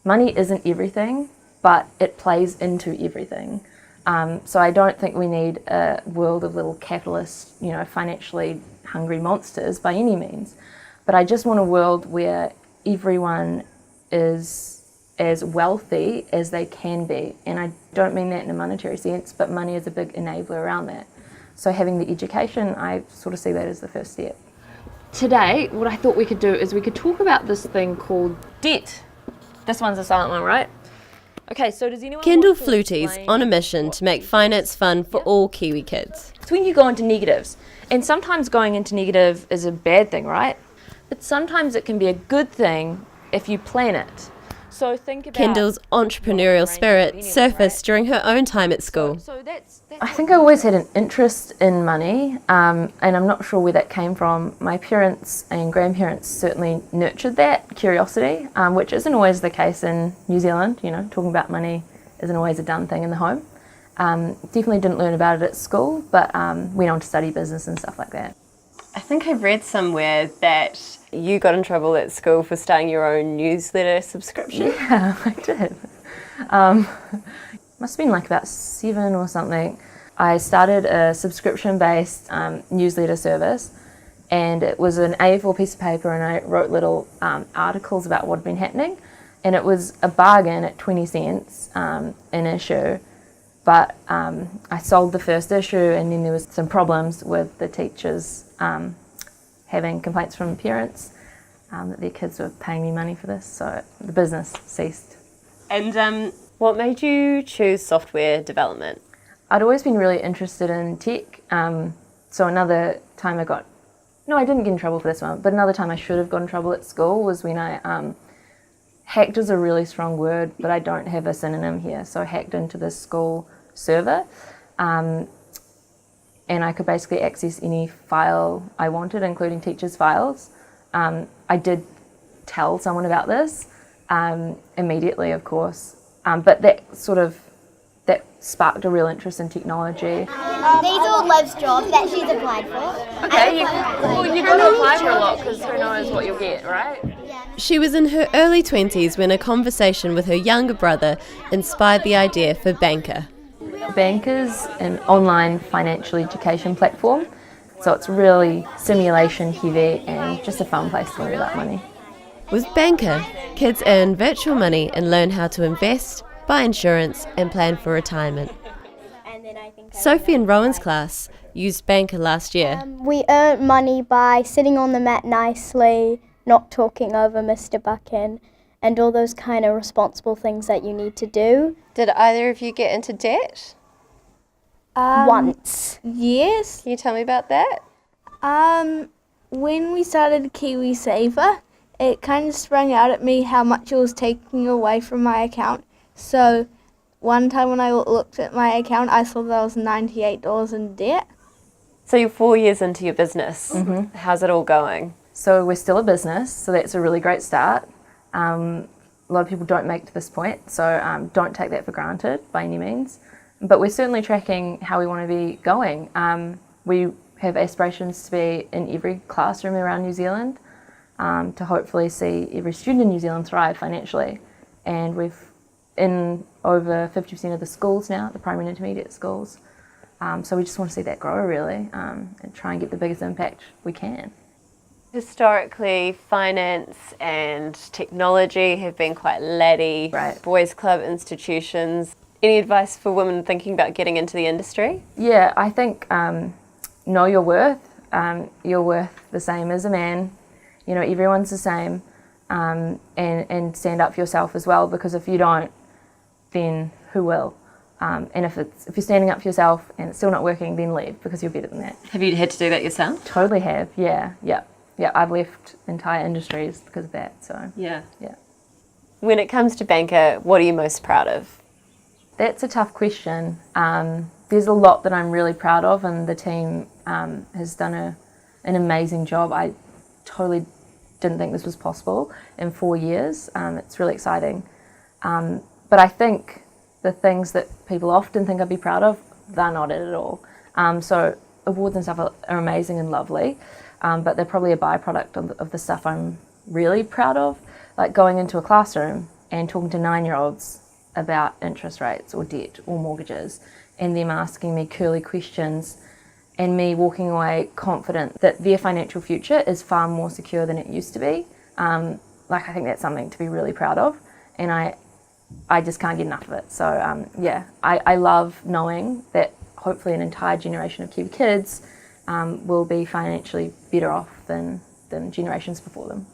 money isn't everything, but it plays into everything. So I don't think we need a world of little capitalist, financially hungry monsters by any means. But I just want a world where everyone is as wealthy as they can be. And I don't mean that in a monetary sense, but money is a big enabler around that. So having the education, I sort of see that as the first step. Today, what I thought we could do is we could talk about this thing called debt. This one's a silent one, right? Okay, so does anyone Kendall Flutey's on a mission to make finance fun for all Kiwi kids. It's when you go into negatives. And sometimes going into negative is a bad thing, right? But sometimes it can be a good thing if you plan it. So think about Kendall's entrepreneurial spirit surfaced during her own time at school. I think I always had an interest in money, and I'm not sure where that came from. My parents and grandparents certainly nurtured that curiosity, which isn't always the case in New Zealand. Talking about money isn't always a done thing in the home. Definitely didn't learn about it at school, but went on to study business and stuff like that. I think I've read somewhere that you got in trouble at school for starting your own newsletter subscription. Yeah, I did. Must have been like about 7 or something. I started a subscription-based newsletter service, and it was an A4 piece of paper, and I wrote little articles about what had been happening, and it was a bargain at 20 cents an issue. But I sold the first issue, and then there was some problems with the teachers having complaints from parents that their kids were paying me money for this, so the business ceased. And what made you choose software development? I'd always been really interested in tech, so another time I didn't get in trouble for this one, but another time I should have got in trouble at school was when I hacked is a really strong word, but I don't have a synonym here, so I hacked into the school server, and I could basically access any file I wanted, including teachers' files. I did tell someone about this immediately, of course, but that sparked a real interest in technology. These are Liv's jobs that she's applied for. Okay, you've got to apply for a lot because who knows what you'll get, right? She was in her early 20s when a conversation with her younger brother inspired the idea for Banker. Banker's an online financial education platform, so it's really simulation heavy and just a fun place to learn about money. With Banker, kids earn virtual money and learn how to invest, buy insurance and plan for retirement. Sophie and Rowan's class used Banker last year. We earn money by sitting on the mat nicely, not talking over Mr. Buchan, and all those kind of responsible things that you need to do. Did either of you get into debt? Once. Yes. Can you tell me about that? When we started Kiwi Saver, it kind of sprung out at me how much it was taking away from my account. So one time when I looked at my account, I saw that I was $98 in debt. So you're 4 years into your business. Mm-hmm. How's it all going? So we're still a business, so that's a really great start. A lot of people don't make it to this point, so don't take that for granted by any means. But we're certainly tracking how we want to be going. We have aspirations to be in every classroom around New Zealand, to hopefully see every student in New Zealand thrive financially. And we've in over 50% of the schools now, the primary and intermediate schools. So we just want to see that grow really, and try and get the biggest impact we can. Historically, finance and technology have been quite laddie, Right. boys' club institutions. Any advice for women thinking about getting into the industry? Yeah, I think know your worth. You're worth the same as a man. Everyone's the same, and stand up for yourself as well, because if you don't, then who will? And if you're standing up for yourself and it's still not working, then leave, because you're better than that. Have you had to do that yourself? Totally have, yeah. I've left entire industries because of that. So Yeah. yeah. When it comes to Banker, what are you most proud of? That's a tough question. There's a lot that I'm really proud of, and the team has done an amazing job. I totally didn't think this was possible in 4 years. It's really exciting. But I think the things that people often think I'd be proud of, they're not it at all. So awards and stuff are amazing and lovely, but they're probably a byproduct of the stuff I'm really proud of, like going into a classroom and talking to 9-year-olds about interest rates or debt or mortgages, and them asking me curly questions and me walking away confident that their financial future is far more secure than it used to be. I think that's something to be really proud of, and I just can't get enough of it. So I love knowing that hopefully an entire generation of Kiwi kids will be financially better off than generations before them.